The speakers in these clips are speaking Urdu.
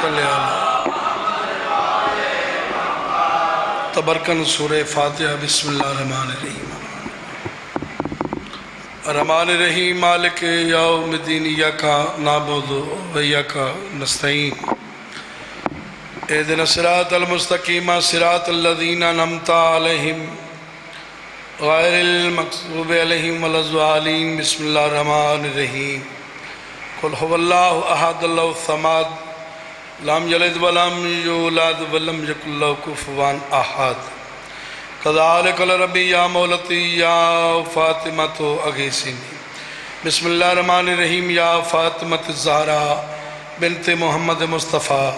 صلی اللہ تبرکن سورہ فاتحہ بسم اللہ الرحمن الرحیم الرحمن الرحیم مالک یوم الدین ایاک نعبد و ایاک نستعین اہدنا الصراط المستقیم صراط الذین انعمت علیہم غیر المغضوب علیہم ولا الضالین بسم اللہ الرحمن الرحیم قل هو اللہ احد اللہ الصمد لم یلد ولم یولد ولم یکن لہ کفوا احد کذالک ربی یا مولتی یا فاطمۃ اغیثنی بسم اللہ الرحمن الرحیم یا فاطمۃ الزہرا بنت محمد مصطفیٰ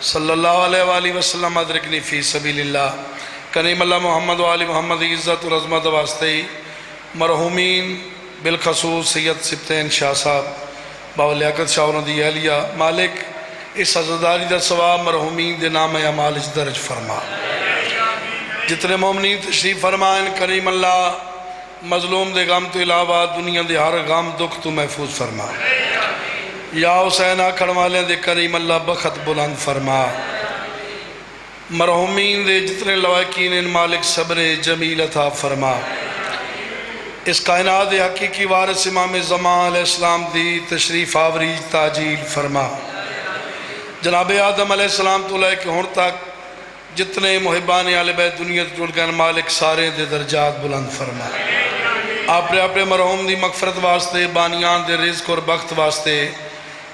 صلی اللہ علیہ وآلہ وسلم ادرکنی فی سبیل اللہ کریم اللہ محمد و آل محمد عزت و عظمت واسطے مرحومین بالخصوص سید سبتین شاہ صاحب بابا لیاقت شاہ ندی اہلیہ مالک اس عزداری در ثواب مرحومین دے نام اعمال درج فرما جتنے مومنین تشریف فرمائن کریم اللہ مظلوم دے غم تو علاوہ دنیا دے ہر غم دکھ تو محفوظ فرما یا حسین آکھڑ والے دے کریم اللہ بخت بلند فرما مرحومین دے جتنے لواکین ان مالک صبر جمیل عطا فرما اس کائنات دے حقیقی وارث امام زمان علیہ السلام دی تشریف آوری تاجیل فرما جناب آدم علیہ السلام تو لے کے ہون تک جتنے محبان اہل بیت دنیا جڑ گئے مالک سارے دے درجات بلند فرما اپنے مرحوم دی مغفرت واسطے بانیان دے رزق اور بخت واسطے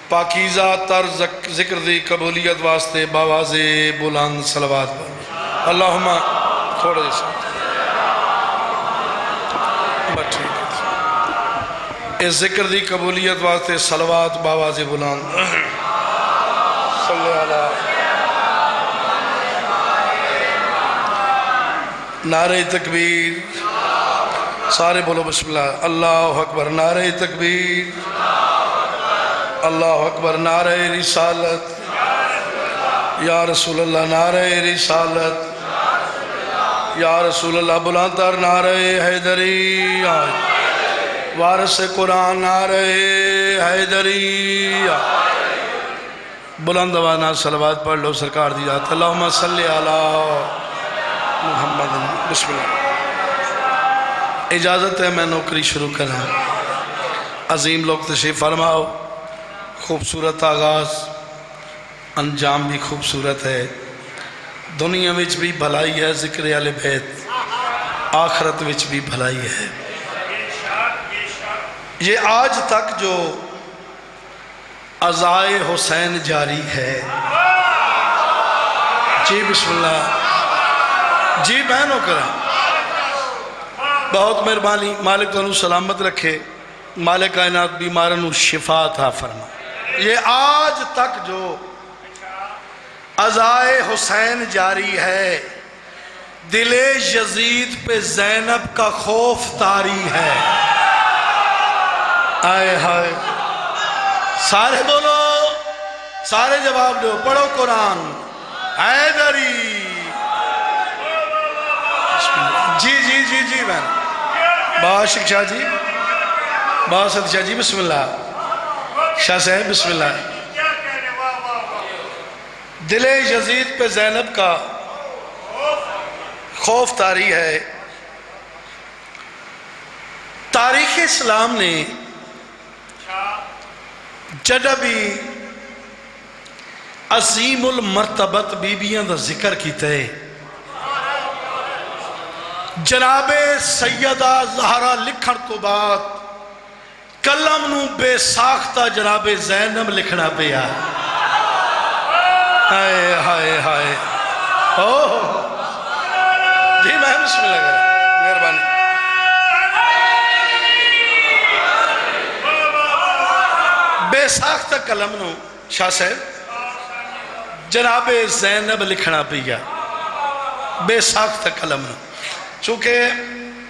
پاکیزہ طرز ذکر دی قبولیت واسطے باواز بلند صلوات پر اللہم تھوڑے جیسا اس ذکر دی قبولیت واسطے صلوات باواز بلند صلی اللہ نعرہ تکبیر سارے بولو بسم اللہ اللہ اکبر نعرہ تکبیر اللہ اکبر نعرہ رسالت یا رسول اللہ نعرہ رسالت یا رسول اللہ بلندر نعرہ حیدری وارث قرآن نعرہ حیدری بلند آواز صلوات پڑھ لو سرکار دی ذات اللہم صلی علی محمد بسم اللہ اجازت ہے میں نوکری شروع کرنا عظیم لوگ تشریف فرماؤ خوبصورت آغاز انجام بھی خوبصورت ہے دنیا وچ بھی بھلائی ہے ذکر اہل بیت آخرت وچ بھی بھلائی ہے یہ آج تک جو عزائے حسین جاری ہے جی بسم اللہ جی بہنوں کرا بہت مہربانی مالک تنو سلامت رکھے مالک کائنات بیمارنو شفا عطا فرما یہ آج تک جو عزائے حسین جاری ہے دل یزید پہ زینب کا خوف طاری ہے آئے ہائے سارے بولو سارے جواب دو پڑھو قرآن حیدری جی جی جی جی بہن باشق شاہ جی باسد شاہ جی بسم اللہ شاہ صاحب بسم اللہ دل یزید پہ زینب کا خوف طاری ہے تاریخ اسلام نے جدہ بھی عظیم المرتبت بیبیاں دا ذکر کیتا ہے جناب سیدہ زہرا لکھن تو بعد کلم نو بے ساختہ جناب زینب لکھنا پیا ہائے ہائے ہائے جی میں بسم اللہ کریں مہربانی بے ساختہ کلم نو شاہ صاحب جناب زینب لکھنا پیا بے ساختہ کلم نو چونکہ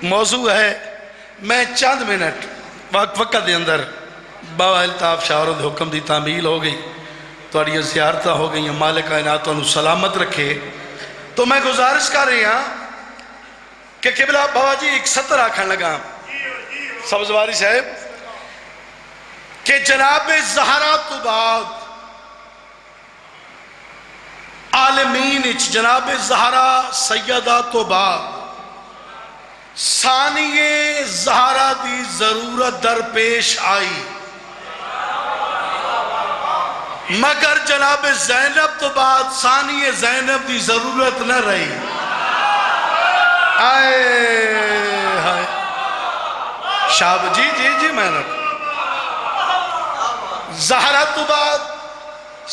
موضوع ہے میں چند منٹ وقت دے اندر بابا الطاف شاہ اور حکم دی تعمیل ہو گئی توڑی زیارتہ ہو گئی مالک کائنات انہوں سلامت رکھے تو میں گزارش کر رہی ہاں کہ قبلہ بابا جی ایک سطر آکھن لگا سبزواری صاحب کہ جناب زہرا تو بعد وچ جناب زہرا سیدہ تو بعد ثانیے زہرا دی ضرورت درپیش آئی، مگر جناب زینب تو بعد ثانیے زینب دی ضرورت نہ رہی۔ آئے شاب جی میں نے زہرا تو بعد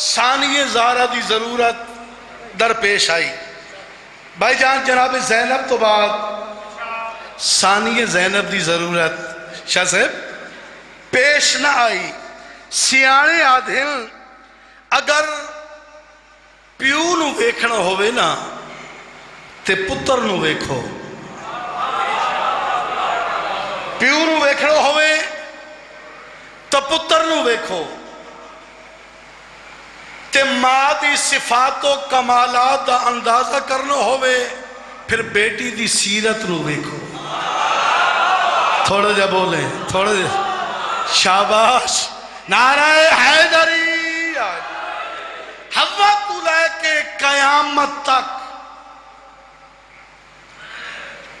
ثانیے زہرا دی ضرورت درپیش آئی۔ بھائی جان جناب زینب تو بعد ثانیے زینب دی ضرورت شاہ صاحب پیش نہ آئی۔ سیانے آدھل اگر پیو نو ویکھنا ہوئے نا تے پتر نو ویکھو، پیو نو ویکھنا ہوئے تو پتر نو ویکھو، تے ماں دی صفات و کمالات دا اندازہ کرنا ہوئے پھر بیٹی دی سیرت نو ویکھو۔ تھوڑا جا بولیں، تھوڑا جا شاباش، نعرہ حیدری، حوا تو لے کے قیامت تک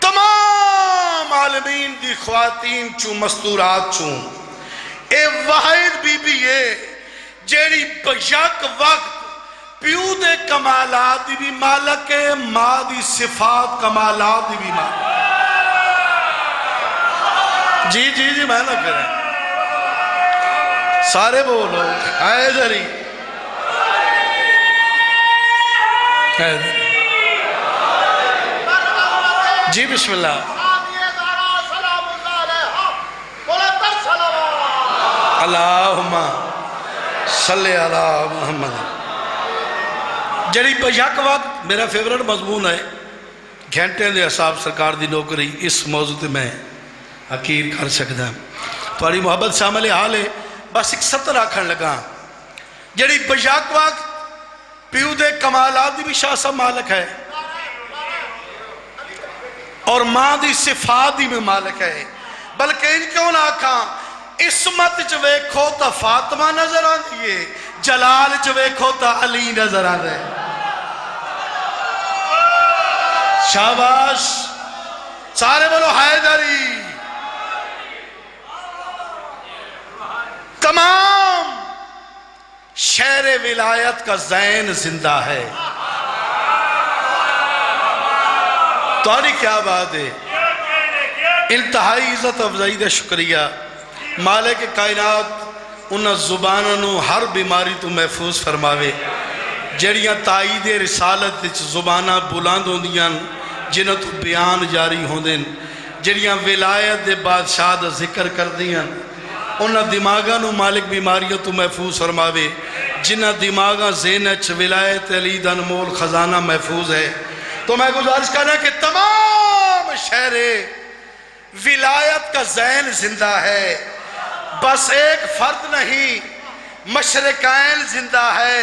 تمام عالمین دی خواتین چوں مستورات چوں اے واحد بی بی ہے جیڑی بیک وقت پیو دے کمالات دی بھی مالک ہے، ماں دی صفات کمالات دی بھی مالک۔ جی میں نہ کریں، سارے بولو حیدری جی بسم اللہ۔ اللہم صلی علی محمد۔ جڑی بیک وقت میرا فیورٹ مضمون ہے، گھنٹے دے حساب سرکار دی نوکری، اس موضوع تے میں حقیر کر سکتا ہے، تھوڑی محبت شامل حال ہے، بس ایک سطر آکھن لگا۔ جڑی بیک وقت پیو دے کمالات دی بھی شاہ صاحب مالک ہے اور ماں دی صفات دی بھی مالک ہے، بلکہ ان کیوں نہ آکھاں اسمت چ ویکھو تا فاطمہ نظر آن دیئے، جلال چ ویکھو تا علی نظر آن دے۔ شاباش، سارے بولو حیدری۔ تمام شہر ولایت کا زین زندہ ہے۔ تواری کیا بات ہے، انتہائی عزت افضائی دے شکریہ۔ مالک کائنات انہاں زبانوں ہر بیماری تو محفوظ فرماوے، جڑیاں تائید رسالت زبانہ بلند ہوندیاں جنہاں تو بیان جاری ہوندیں، جڑیاں ولایت دے بادشاہ دا ذکر کر دیاں، انہاں دماغاں نو مالک بیماریاں تو محفوظ فرماوے، جنہاں دماغاں ذہنچ ولایت علی دا انمول خزانہ محفوظ ہے۔ تو میں گزارش کرنا کہ تمام شہر ولایت کا زین زندہ ہے، بس ایک فرد نہیں، مشرقین زندہ ہے۔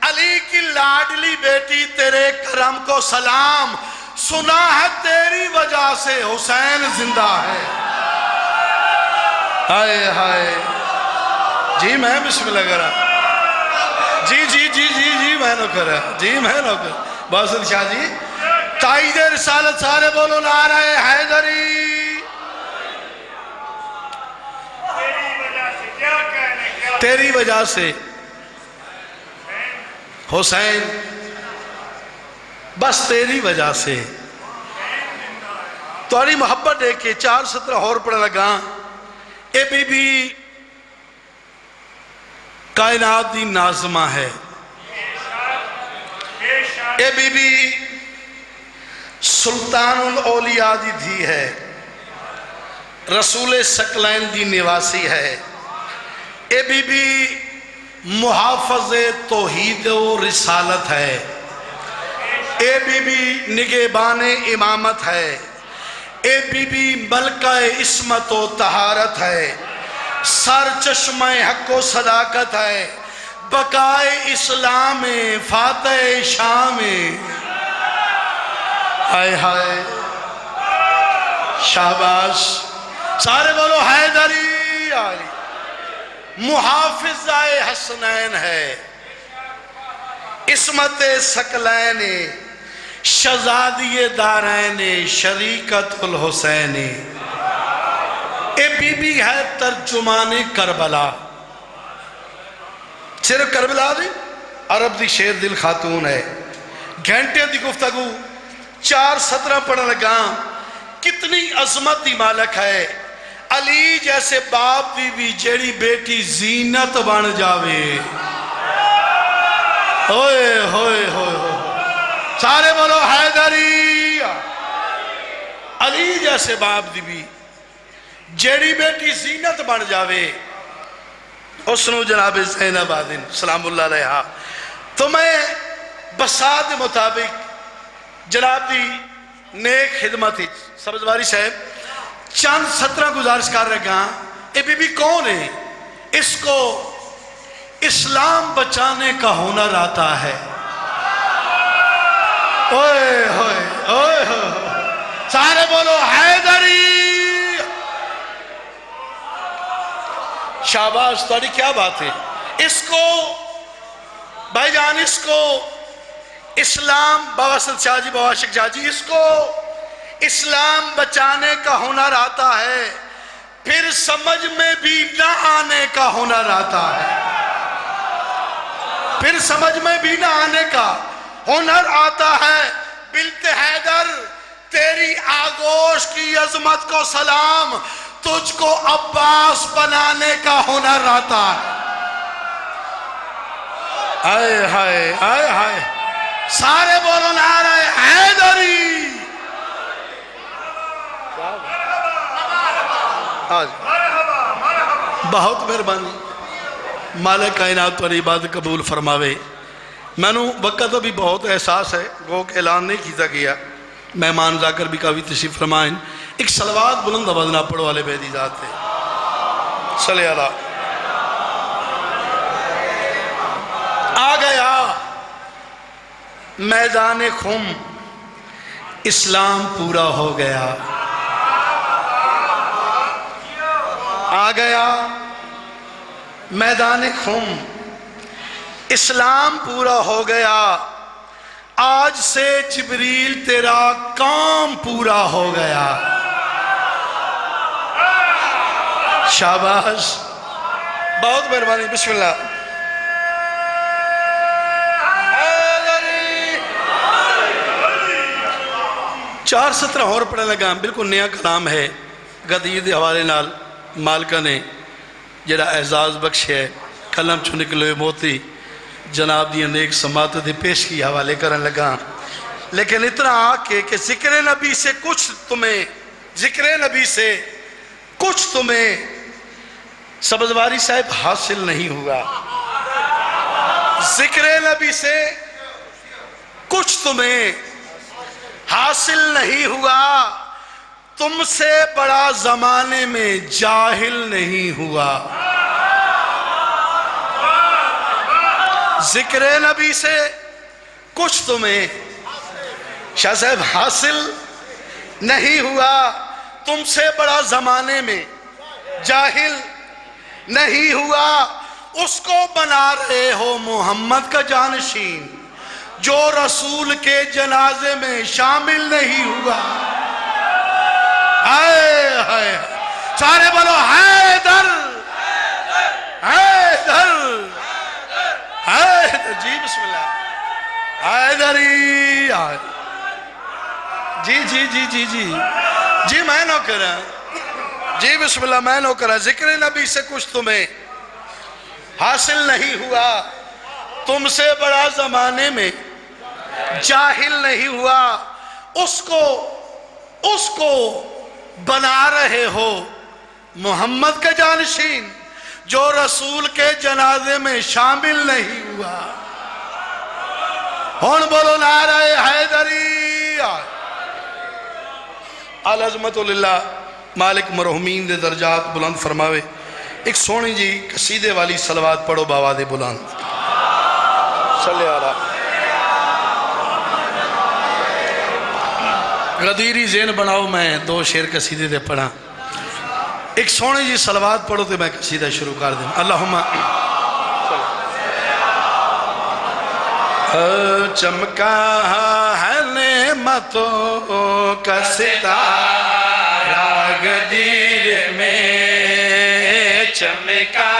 علی کی لاڈلی بیٹی تیرے کرم کو سلام، سنا ہے تیری وجہ سے حسین زندہ ہے۔ ہائے ہائے، جی میں بسم اللہ کرا، جی میں نہ کرا، جی میں نہ کرا۔ باسط شاہ جی، تائید رسالت سارے بولو نعرہ حیدری۔ تیری وجہ سے حسین، بس تیری وجہ سے۔ تواری محبت ہے کہ 4 سطر اور پڑھ لگا۔ اے بی بی کائنات دی نازمہ ہے، اے بی بی سلطان الاولیاء دی دھی ہے، رسول ثقلین دی نواسی ہے، اے بی بی محافظ توحید و رسالت ہے، اے بی بی نگہبان امامت ہے، اے بی بی ملکہ عصمت و طہارت ہے، سر چشمہ حق و صداقت ہے، بقائے اسلام فاتح شام۔ آئے ہائے، شاباش، سارے بولو حیدری علی۔ محافظہ حسنین ہے، عصمت ثقلین شہزادی دارین شریکت الحسین۔ اے بی بی ہے ترجمان کربلا، صرف کربلا دی عرب دی شیر دل خاتون ہے۔ گھنٹے دی گفتگو 4 سطرہ پڑھنے لگا، کتنی عظمت دی مالک ہے۔ علی جیسے باپ دی بھی جیڑی بیٹی زینت بن جاوے، ہوئے ہوئے ہوئے ہوئے، سارے بولو حیدری۔ علی جیسے باپ دی بھی جیڑی بیٹی زینت بن جاوے، اس نو جناب زینب آدن سلام اللہ علیہ۔ تو میں بساط مطابق جناب دی نیک خدمت سبزواری صاحب چند سطرہ گزارش کر رہے گا۔ اے بی بی کون ہے؟ اس کو اسلام بچانے کا ہنر آتا ہے۔ اوئے ہوئے اوئے ہوئے، سارے بولو حیدری۔ شاباش، تاری کیا بات ہے۔ اس کو بھائی جان، اس کو اسلام بواسط شاہ جی، بواشق شاہ جی، اس کو اسلام بچانے کا ہنر آتا ہے، پھر سمجھ میں بھی نہ آنے کا ہنر آتا ہے، پھر سمجھ میں بھی نہ آنے کا ہنر آتا ہے۔ بنت حیدر تیری آغوش کی عظمت کو سلام، تجھ کو عباس بنانے کا ہنر آتا ہے۔ آئے ہائے آئے ہائے، سارے بولو نعرہ حیدری۔ بہت مہربانی، مالک کائنات پر عبادت قبول فرماوے۔ میں نو وقت بھی بہت احساس ہے، گو کہ اعلان نہیں کیتا گیا، مہمان جا کر بھی کافی تشریف فرمائیں۔ ایک صلوات بلند آواز نہ پڑھو والے بیدی ذات ہے، صلی اللہ۔ آ گیا میدان خم، اسلام پورا ہو گیا۔ آ گیا میدان خم، اسلام پورا ہو گیا۔ آج سے جبریل تیرا کام پورا ہو گیا۔ شاباش، بہت مہربانی، بسم اللہ۔ 4 سطرہ اور پڑھنے لگا، بالکل نیا کلام ہے۔ غدیر دے حوالے نال مالکہ نے جڑا اعزاز بخش ہے، قلم چو نکلے موتی جناب دی نیک سماعت دے پیش کی حوالے کرن لگا۔ لیکن اتنا آکے کہ ذکر نبی سے کچھ تمہیں سبزواری صاحب حاصل نہیں ہوا۔ ذکر نبی سے کچھ تمہیں حاصل نہیں ہوا، تم سے بڑا زمانے میں جاہل نہیں ہوا۔ ذکر نبی سے کچھ تمہیں شاہ صاحب حاصل نہیں ہوا، تم سے بڑا زمانے میں جاہل نہیں ہوا۔ اس کو بنا رہے ہو محمد کا جانشین، جو رسول کے جنازے میں شامل نہیں ہوا۔ آئے آئے، سارے بولو حیدر حیدر حیدر۔ جی بسم اللہ، حیدری۔ جی جی جی جی جی جی، میں نوکر ہوں۔ جی بسم اللہ، میں نوکر ہوں۔ ذکر نبی سے کچھ تمہیں حاصل نہیں ہوا، تم سے بڑا زمانے میں جاہل نہیں ہوا۔ اس کو بنا رہے ہو محمد کا جانشین، جو رسول کے جنازے میں شامل نہیں ہوا۔ ہون بولو نعرہ حیدری۔ العظمت للہ، مالک مرحومین دے درجات بلند فرماوے۔ ایک سونی جی قصیدے والی صلوات پڑھو باواد بلند، صلی اللہ۔ غدیری ذہن بناؤ، میں 2 شعر قصیدے دے پڑھا۔ ایک سونی جی صلوات پڑھو تو میں قصیدہ شروع کر دوں۔ اللہم چمکا ہے نعمتوں کا ستارہ غدیر میں، چمکا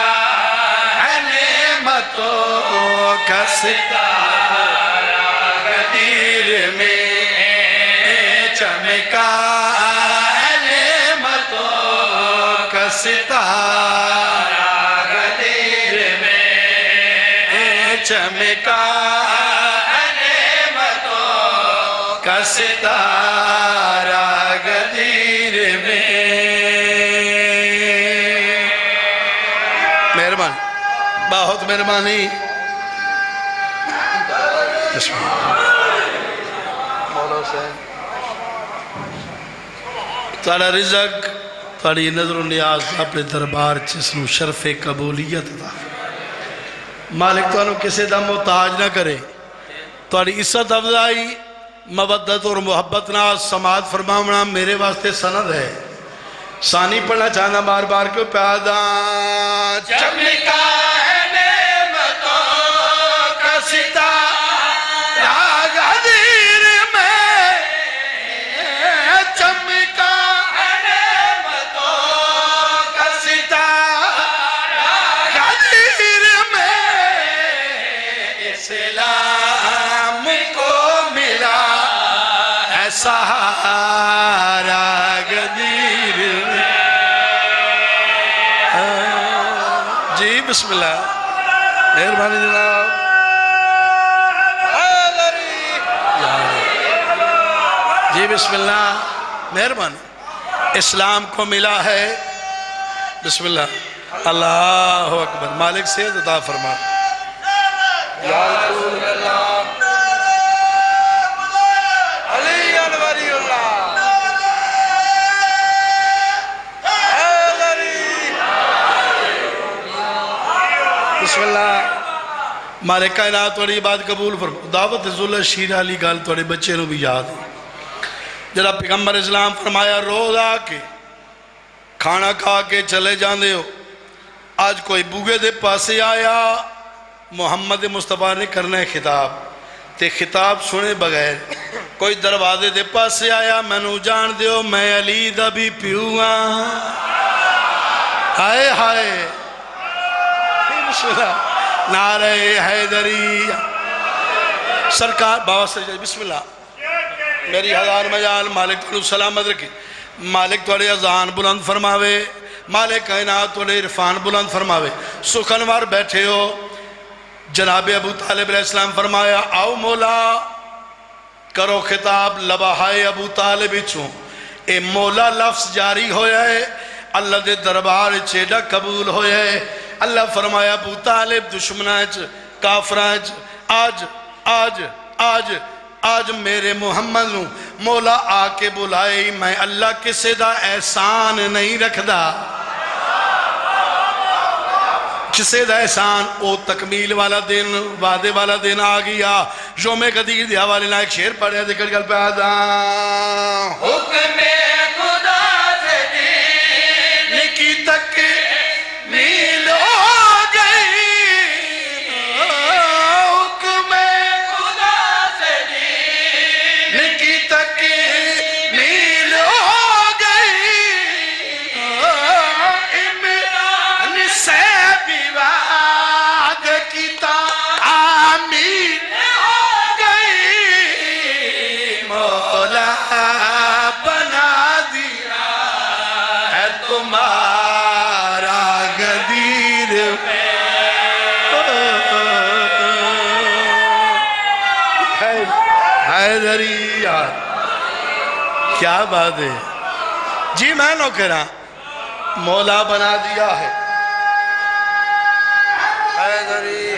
ہے نعمتوں کا ستارہ غدیر میں، چمکا ہے نعمتوں کا ستارہ غدیر میں، چمکا کا ستارہ غدیر میں۔ مہربانی، بہت مہربانی۔ بسم اللہ۔ مولا حسین تاڑا رزق تاڑی نظر و نیاز اپنے دربار چسنو شرف قبولیت دا مالک تو انہوں کسے دا محتاج نہ کرے، تاڑی عزت افضائی مودت اور محبت نہ سماعت فرماونا میرے واسطے سند ہے۔ ثانی پڑھنا چاہنا بار بار کیوں پیادا چمکا ہے نعمتوں کا ستارہ غدیر میں، چمکا ہے نعمتوں کا ستارہ غدیر میں، اسلام کو ملا سہارا غدیر میں۔ جی بسم اللہ، مہربانی جناب۔ جی بسم اللہ، مہربانی۔ اسلام کو ملا ہے، بسم اللہ، اللہ اکبر۔ مالک سے عطا فرما یا رسول اللہ بسم اللہ۔ مارے کائنات توڑی بات قبول فرما۔ دعوت ذواللہ شیر علی گال توڑے بچے نو بھی یاد ہے، جڑا پیغمبر اسلام فرمایا روز آ کے کھانا کھا کے چلے جاندے ہو، آج کوئی بوگے دے پاسے آیا، محمد مصطفیٰ نے کرنا ہے خطاب تے خطاب سنے بغیر کوئی دروازے دے پاسے آیا، میں نو جان دیو میں علی دا بھی پیوگا، ہائے ہائے بسم اللہ، نعرہ حیدری سرکار بابا سجدہ بسم اللہ۔ میری ہزار مجال مالک تو سلامت رکھے، مالک توڑے اذان بلند فرماوے، مالک کائنات توڑے عرفان بلند فرماوے۔ سخنوار بیٹھے ہو، جناب ابو طالب علیہ السلام فرمایا آؤ مولا کرو خطاب لبہائے ابو طالب چوں، اے مولا لفظ جاری ہویا ہے، اللہ دے دربار چیڑا قبول ہویا ہے۔ اللہ فرمایا ابو طالب دشمناج کافراج آج میرے محمد نو مولا آ کے بلائی، میں اللہ کسے دا احسان نہیں رکھ دا، کسے دا احسان او تکمیل والا دن وعدے والا دن آ گیا۔ یوم قدیر دیا والے نہ ایک شعر پڑھے ذکر گل پیدا حکم خدا سے دین کی تکمیل ہو گئی، حکم خدا سے دین کی تکمیل ہو گئی، عمران سے بھی وعد کی تعمیر ہو گئی، مولا بنا دیا ہے تمہارا غدیر حیدری یار، کیا بات ہے جی، میں نو کہہ رہا مولا بنا دیا ہے حیدری۔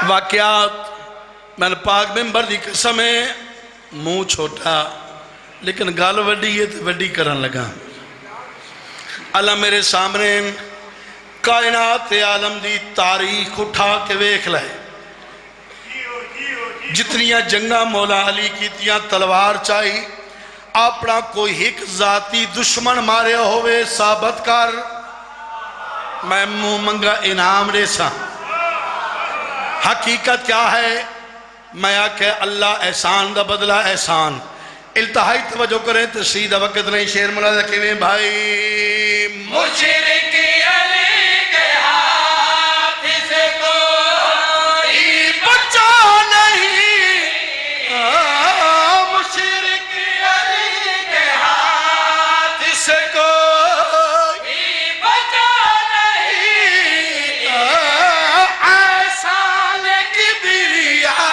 واقعات میں نے پاک ممبر دی قسم ہے، منہ چھوٹا لیکن گال وڈی ہے تو وڈی کرن لگا۔ اللہ میرے سامنے کائنات عالم دی تاریخ اٹھا کے ویکھ لائے، جتنیاں جنگاں مولا علی کیتیاں تلوار چاہی، اپنا کوئی ایک ذاتی دشمن مارے ہوئے ثابت کر، میں منہ منگا انعام ریسا، حقیقت کیا ہے؟ میں آکے اللہ احسان دا بدلہ احسان. التہائی توجہ کریں تشریح دا وقت نہیں. شیر ملازہ کیویں بھائی مشرک علی کے ہاتھ سے کوئی بچا نہیں. مشرک علی کے ہاتھ سے کوئی بچا نہیں. احسان کبریا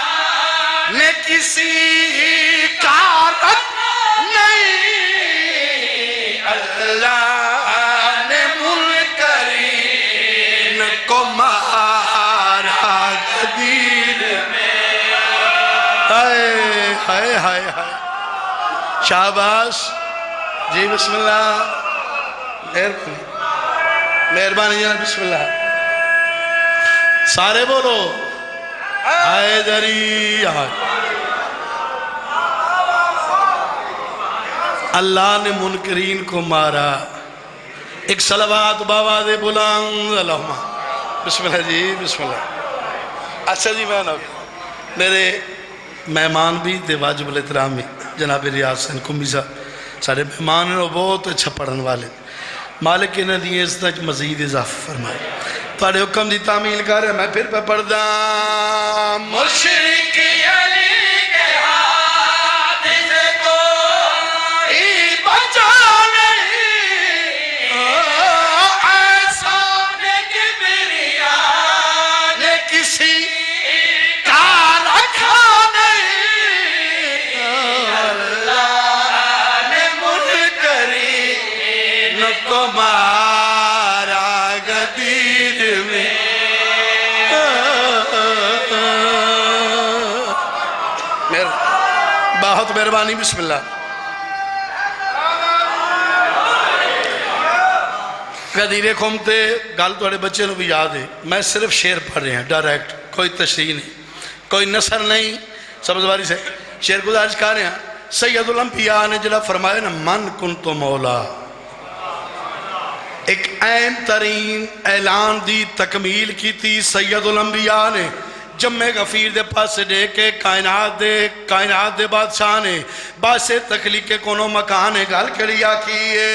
نے کسی ہائے ہائے ہائے. شاباش جی بسم اللہ. مہربانی جناب بسم اللہ. سارے بولو حیدری. اللہ نے منکرین کو مارا. ایک صلوات بآواز بلند اللہم بسم اللہ جی بسم اللہ. اچھا جی میں میرے مہمان بھی دے واجب الاحترام میں جناب ریاض حسین کمی صاحب سارے مہمان ہیں وہ بہت اچھا پڑھن والے. مالک نے دی عزت مزید اضافہ فرمائے. تھوڑے حکم دی تعمیل کر رہے میں پھر پہ پڑھ دا. مشرک علی کے ہاتھ سے کوئی بچا نہیں. احسان کبریا نے کسی مارا غدیر میں. بہت مہربانی بسم اللہ. غدیر کھومتے گل توڑے بچے نو بھی یاد ہے. میں صرف شعر پڑھ رہے ہیں ڈائریکٹ, کوئی تشریح نہیں, کوئی نثر نہیں. سبزواری سے شعر گزارش کر رہے ہیں. سید الانبیاء نے جلا فرمایا نا من کنت مولا, ایک عین ترین اعلان دی تکمیل کی تھی سید الانبیاء نے. جمع غفیر دے پاس دے کے کائنات دے بادشاہ نے باسے تخلیق کے کونوں مکان گل کریا کیے.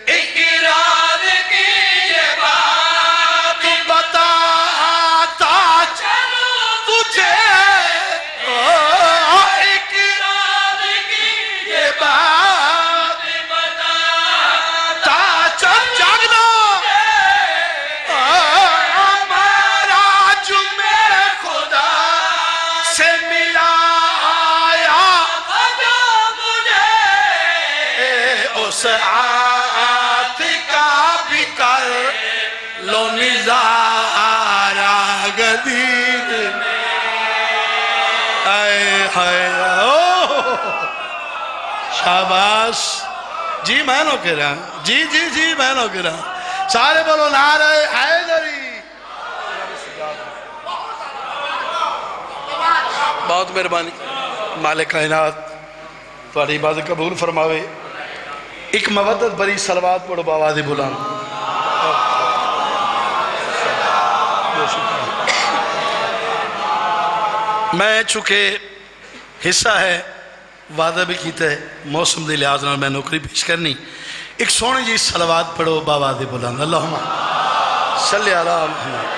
اقرار کی یہ بات بتاتا چلو تجھے. اقرار کی یہ بات بتاتا چل جاگنا. ہمارا جمعہ خدا سے ملا آیا مجھے. اس آت کا بھی کر لو نظارہ غدیر میں. شاباش جی میں نو کہہ رہا. جی جی جی میں نو کہہ رہا. سارے بولو نعرہ حیدری. بہت مہربانی. مالک کائنات تھوڑی عبادت قبول فرماوے. ایک مودت بری صلوات پڑھو بآواز بلند. میں چونکہ حصہ ہے وعدہ بھی کیتا ہے موسم دے لحاظ نال میں نوکری پیش کرنی. ایک سونی جی صلوات پڑھو بآواز بلند. اللہم صلی علی محمد.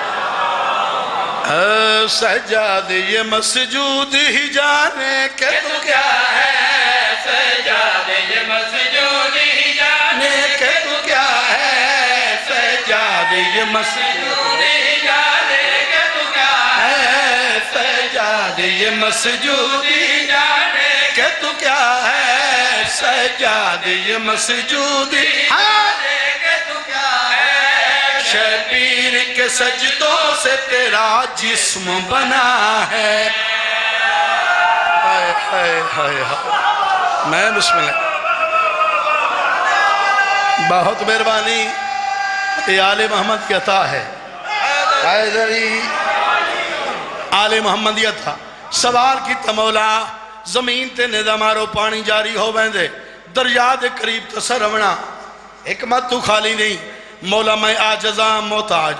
سجاد یہ مسجود ہی جانے کہ تو کیا ہے. سجاد یہ مسجود ہی جانے کہ تو کیا ہے. سجاد یہ مسجود ہی جانے کہ تو کیا ہے. سجاد یہ مسجود ہی جانے کہ تو کیا ہے. سجاد یہ مسجود ہی جانے کہ تو کیا ہے. شبیر کے سجدوں سے تیرا جسم بنا ہے. میں بسم اللہ. بہت مہربانی. یہ آل محمد کی عطا ہے. حیدری آل محمد کی عطا. سوال کی تمولا زمین تے نظامارو پانی جاری ہو بیندے دریا دے قریب تسرونا. حکمت تو خالی نہیں. مولا میں آجزاں محتاج.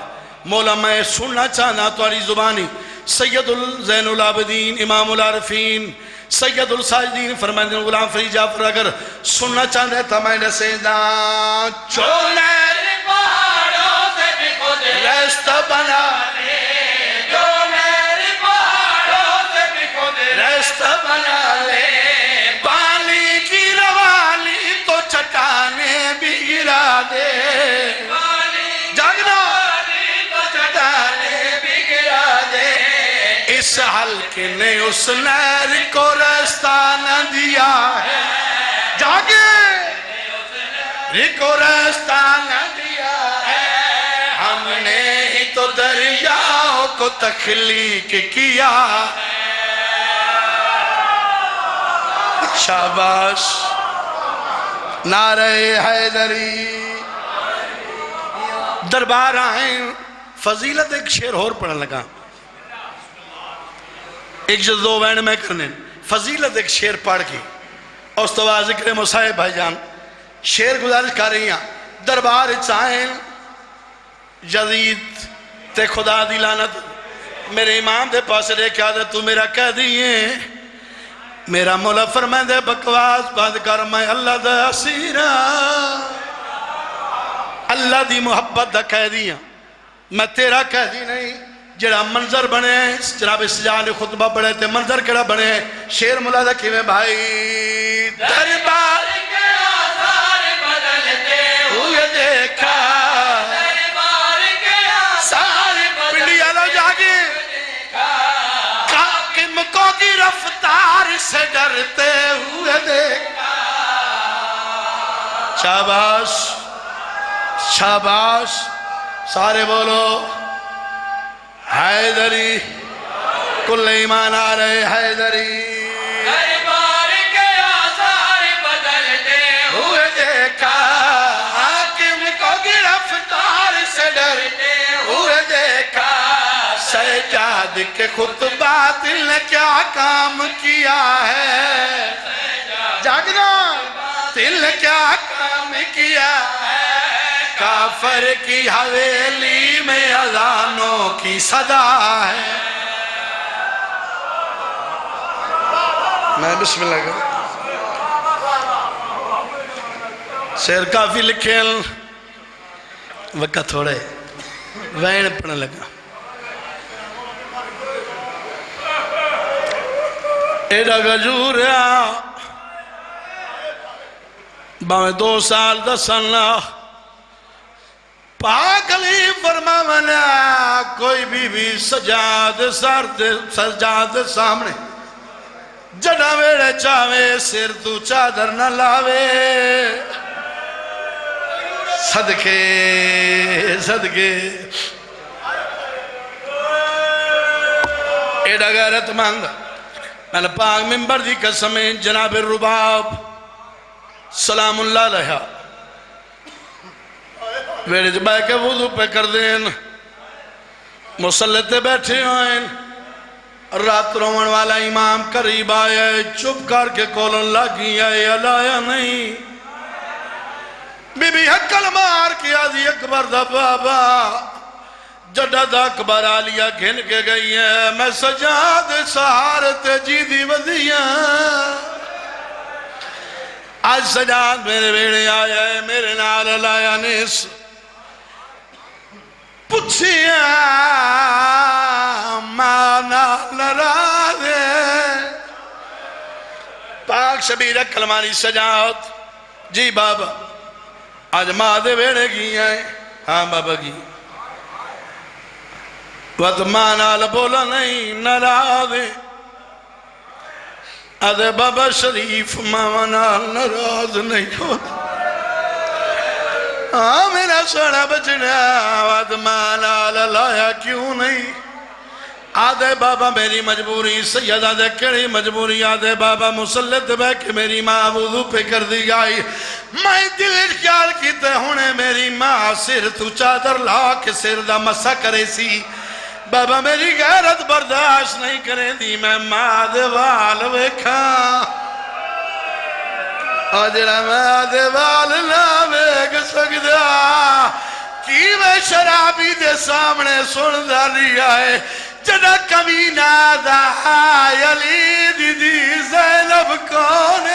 مولا میں سننا چاہنا تمہاری زبانی. سید زین العابدین امام العارفین سید الساجدین فرمائیں غلام فرید جعفر اگر سننا چاہتے ہیں تو میں نے سیدان چونیر پہاڑوں سے بھی خود رستہ بنا لے چونیر پہاڑوں سے بھی خود رستہ بنا لے پانی کی روالی تو چٹانے بھی گرا دے جاگنا تو چٹانے بھی گرا دے اس حلقے نے اس نہر کو رستہ نہ دیا ہے جاگے کو رستہ نہ دیا ہے ہم نے ہی تو دریاؤں کو تخلیق کیا شاباش نعرہ حیدری دربار آئیں فضیلت ایک شعر اور پڑھنے لگا ایک جو دو وین میں کرنے فضیلت ایک شعر پڑھ کی اور اس تو ذکر مصاحب بھائی جان شعر گزارش کر رہی ہیں دربار چاہیں جدید تے خدا دی لعنت میرے امام دے پاس رے کیا دے تو میرا کہہ دیئے میرا مولا فرمائے دے بکواس بند کر میں اللہ دا اسیرہ اللہ دی محبت دا کہہ دیا میں تیرا کہہ دی نہیں جڑا منظر بنے جناب سجان خطبہ پڑھے تے منظر کڑا بنے شیر مولا دا کیویں بھائی دربار کے آثار بدلتے ہوئے دیکھا دربار کے آثار پنڈی آلو جاگے قاقم کو کی رفتار سے ڈرتے ہوئے دیکھا شاباش شاباش سارے بولو حیدری کل ایمان آ رہے حیدری دربار کے آثار بدلتے ہوئے دیکھا حاکم کو گرفتار سے ڈرتے ہوئے دیکھا سجاد کے خطبات نے کیا کام کیا ہے جاگنا دل نے کیا کام کیا ہے کافر کی حویلی میں اذانوں کی صدا ہے میں بسم اللہ کروں شعر کافی لکھے وقت تھوڑے وین پڑھنے لگا ایڈا گجوریا باویں 2 سال 10 سال پاک علی فرماونا کوئی بھی سجاد سجاد سامنے جڑا ویڑے چاہوے سر تو چادر نہ لاوے صدقے صدقے ایڈا غیرت مند میں نے پاک ممبر دی قسمیں جناب الرباب سلام اللہ علیہ ویڑے جب آئے کہ وضو پہ کر دیں مسلح تے بیٹھے ہوئیں رات رومن والا امام قریب آیا چپ کر کے کولن لگی آئے علایا نہیں بی بی حقل مار کیا دی اکبر دا بابا جڑا دا اکبر آلیا گھن کے گئی ہے میں سجاد سہارت جی دی ودیاں آج سجاد میرے بیڑے آیا ہے میرے نال علایا نیس پچھیا مانا لرادے پاک شبیر کلمانی سجاد جی بابا آج ماں دے بیڑے گی آئے ہاں بابا گی وقت مانا لبولا نہیں نرادے آدھے بابا شریف مانا نراز نہیں ہوتا ہاں میرا سوڑا بچنا آدھے مانا لایا کیوں نہیں آدھے بابا میری مجبوری سید آدھے کڑی مجبوری آدھے بابا مسلط بے کہ میری ماں وضو پہ کر دی گئی میں دل خیال کیتے ہونے میری ماں سر تو چادر لا کے سر دا مسا کرے سی بابا میری غیرت برداشت نہیں کرے دی میں ماں دے وال ویکھاں آجڑا ماں دے وال نہ ویکھ سکدا کی میں شرابی دے سامنے سن دا لیا ہے جدا کمینہ دا علی دی زینب کون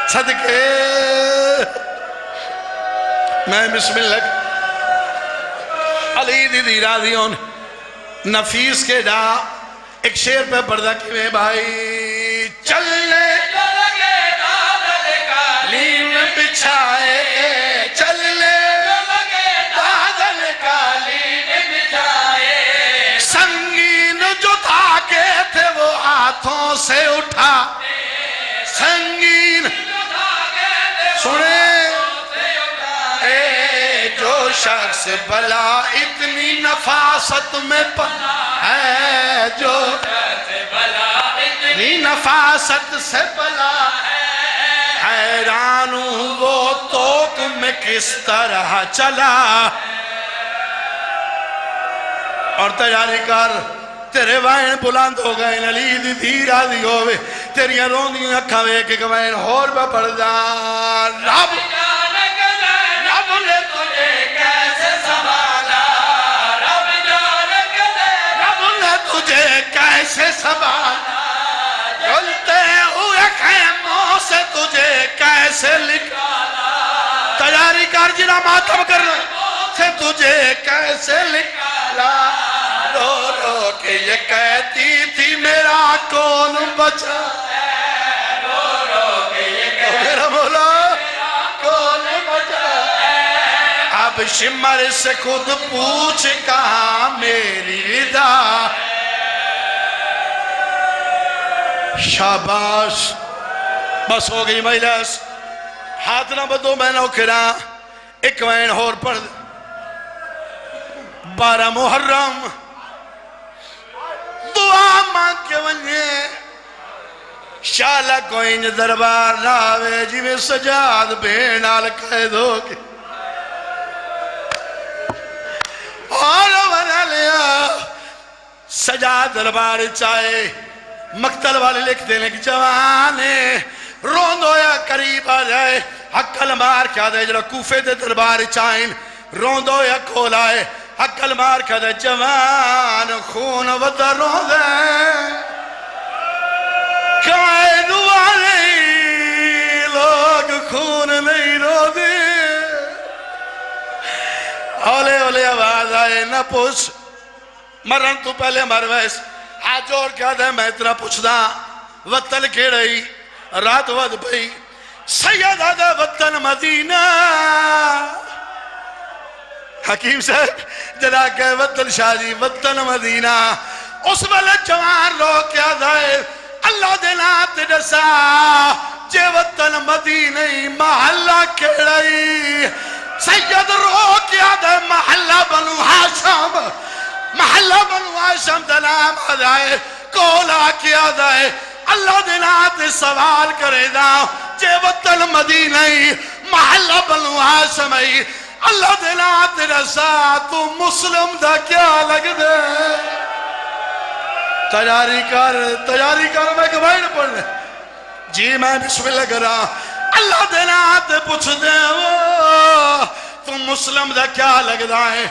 صدقے میں بسم اللہ علی دی راضیون نفیس کے دا ایک شیر پہ پردہ کیویں بھائی چلنے لگے دادل قالین بچھائے چلنے لگے دادل قالین بچھائے سنگین جو دھاگے تھے وہ ہاتھوں سے اٹھا سنگین سنے جو شخص بلا اتنی نفاست میں ہے جو اتنی نفاست سے بلا حیران ہوں وہ توق میں کس طرح چلا اور تیاری کر تیرے وائن بلند ہو گئے علی دی دھیر آدھی ہوئے تیریاں روندیاں اکھا وے کہ وائن ہور پہ پڑ جا رب نے تجھے کیسے سنبھالا رب نے تجھے کیسے سنبھالا جلتے ہوئے خیموں سے تجھے کیسے نکالا تیاری کر جنا ماتم کر سے تجھے کیسے نکالا رو رو کہ یہ کہتی تھی میرا کون بچا رو رو کہ یہ کہتی میرا مولا کون بچا اب شمر سے خود پوچھ کہاں میری رضا شاباش بس ہو گئی مجلس ہاتھ نہ بدو میں نہ کرا ایک وین ہور پڑھ 12 محرم دعا مانگ کے ونجے شالا کوئی انج دربار ناوے جی میں سجاد بین آل قید ہو گئے اور بنا لیا سجاد دربار چاہے مقتل والے لکھتے ہیں کہ جوانے روندو یا قریب آ جائے حقل مار کیا دے جرا کوفے دے دربار چاہیں روندو یا کھول آئے حقل مار کیا دے جوان خون ودہ روندے قائد والے لوگ خون نہیں روندے اولے اولے آواز آئے نہ پوچھ مرن تو پہلے مر ویس ہاتھ جوڑ کیا دے میں اتنا پوچھ دا وطن کے رہی رات ود بھئی سید آدھا وطن مدینہ حکیم صاحب جنا کہ وطن شاہی وطن مدینہ اس والے جوان رو کیا دائے اللہ دنات نسا جے وطن مدینہ محلہ کھڑائی سید رو کیا دائے محلہ بنو ہاشم محلہ بنو ہاشم دنام آدھائے کولا کیا دائے اللہ دنات سوال کرے دا جے وطن مدینہ محلہ بنو ہاشم اللہ دنات رسا تو مسلم دا کیا لگ دے تیاری کر میں گوائن پڑھنے جی میں بسم اللہ کرا اللہ دنات پوچھ دے تو مسلم دا کیا لگ دائے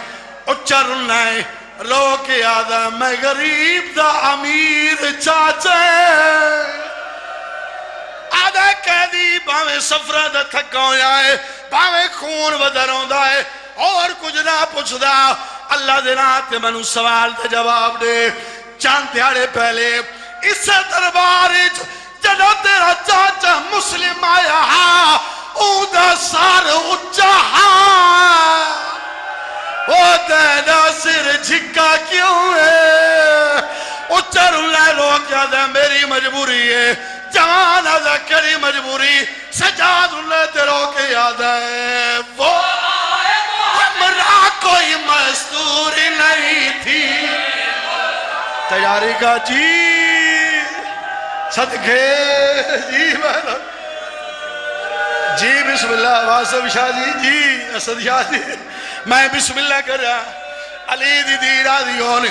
اچھا رنہ ہے رو کے آدھا میں غریب دا امیر چاچے آدھا قیدی باویں سفرہ دا تھکا ہو جائے باویں خون ودروں دائے اور کچھ نہ پوچھ دا اللہ دنات منو سوال دا جواب دے چاند دیارے پہلے اس دربار جنو تیرا چاچا مسلم آیا ہاں اودہ سار اچھا ہاں وہ دینا سر جھکا کیوں ہے اچھا رولے لوگ یادہ میری مجبوری ہے جوان آدھا کری مجبوری سجاد رولے تیروں کے یادہ ہے وہ ہمرا کوئی مستوری نہیں تھی تیاری کا جی صدقے جی میں جی بسم اللہ واسف شاہ جی اسد شاہ جی میں بسم اللہ کر رہا علی دی دی راضیوں نے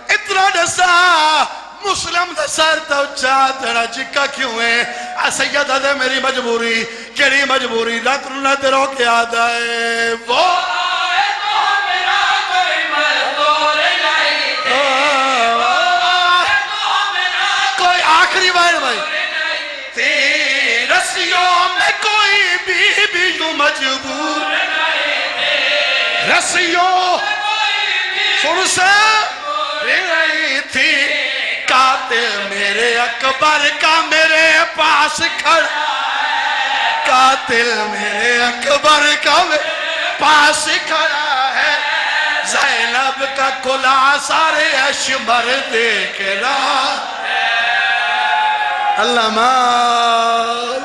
اتنا ڈسا مسلم دا سر تا اچھا تیرا جکا کیوں ہے سیدہ دے میری مجبوری کیڑی مجبوری لکرنا تیروں کے آدھا ہے وہ مجبور رسیوں سن سے رہی تھی قاتل میرے اکبر کا میرے پاس کھڑا قاتل میرے اکبر کا میرے پاس کھڑا ہے زینب کا کلا سارے اشمر دیکھ رہا اللہ مال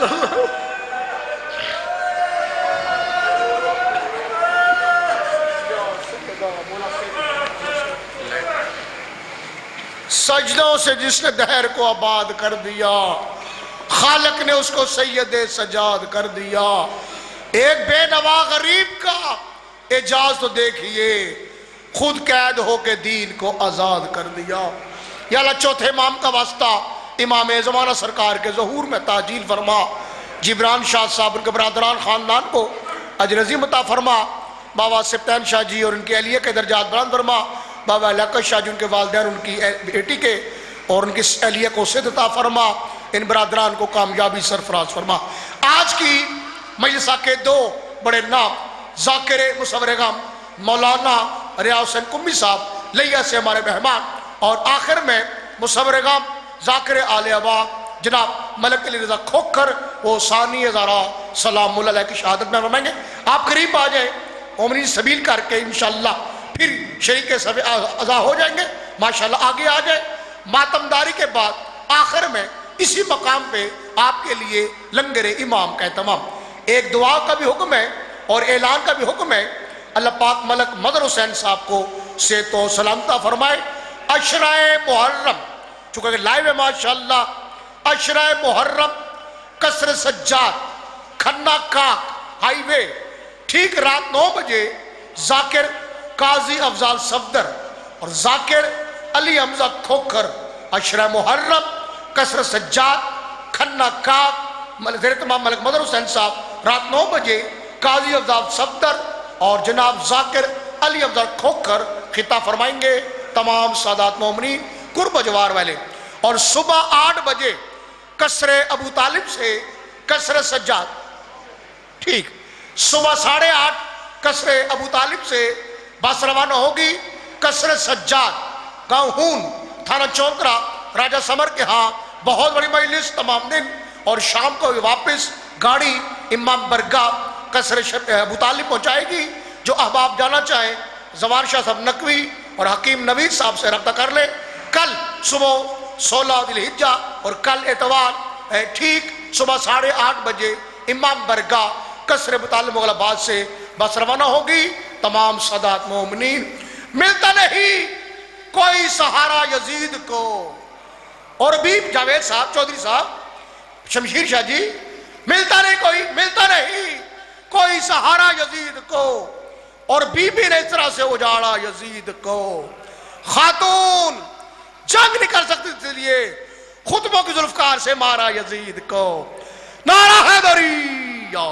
سجدوں سے جس نے دہر کو آباد کر دیا خالق نے اس کو سید سجاد کر دیا ایک بے نوا غریب کا اعجاز تو دیکھئے خود قید ہو کے دین کو آزاد کر دیا یا اللہ چوتھے امام کا واسطہ امام زمانہ سرکار کے ظہور میں تعجیل فرما جبران شاہ صاحب ان کے برادران خاندان کو اجر عظیم عطا فرما بابا سبتین شاہ جی اور ان کی اہلیہ کے درجات بلند فرما بابا علاقہ شاہ جی ان کے والدین ان کی بیٹی کے اور ان کی اہلیہ کو صحت عطا فرما ان برادران کو کامیابی سرفراز فرما آج کی مجلسہ کے دو بڑے نام ذاکر مصور غم مولانا ریاض حسین قمی صاحب لیا سے ہمارے مہمان اور آخر میں مصور غم ذاکر آل ابا جناب ملک علی رضا کھوکھر وہ ثانی ہزارہ سلام اللہ علیہ کی شہادت میں فرمائیں گے آپ قریب آ جائیں عمری سبیل کر کے انشاءاللہ پھر شریک صف اعضا ہو جائیں گے ماشاءاللہ آگے آ جائیں ماتمداری کے بعد آخر میں اسی مقام پہ آپ کے لیے لنگر امام کا اہتمام ایک دعا کا بھی حکم ہے اور اعلان کا بھی حکم ہے اللہ پاک ملک مدر حسین صاحب کو صحت و سلامتہ فرمائے عشرۂ محرم چونکہ کہ لائیو ہے ماشاءاللہ عشرۂ محرم قصر سجاد کھنہ کاک ہائی وے ٹھیک رات 9 بجے ذاکر قاضی افضال صفدر اور ذاکر علی حمزہ کھوکھر عشرۂ محرم قصر سجاد کھنہ کاک زیر تمام ملک مدر حسین صاحب رات 9 بجے قاضی افضال صفدر اور جناب ذاکر علی افضل کھوکھر خطاب فرمائیں گے تمام سادات مومنین قرب و جوار والے اور صبح 8 بجے قصر ابو طالب سے قصر سجاد ٹھیک صبح 8:30 قصر ابو طالب سے بس روانہ ہوگی قصر سجاد گاؤں ہون تھانہ چونکرا راجہ سمر کے ہاں بہت بڑی مجلس تمام دن اور شام کو واپس گاڑی امام برگاہ قصر ابو طالب پہنچائے گی جو احباب جانا چاہیں زوار شاہ صاحب نقوی اور حکیم نوید صاحب سے رابطہ کر لیں کل صبح 16 ذی الحجہ اور کل اتوار ٹھیک صبح 8:30 بجے امام برگاہ قصر ابو طالب مغل آباد سے بس روانہ ہوگی تمام سادات مومنین ملتا نہیں کوئی سہارا یزید کو اور بھی جاوید صاحب چودھری صاحب شمشیر شاہ جی ملتا نہیں کوئی سہارا یزید کو اور بی بی نے اس طرح سے اجاڑا یزید کو خاتون جنگ نہیں کر سکتی اس لیے خطبوں کی ذوالفقار سے مارا یزید کو نعرہ حیدری یا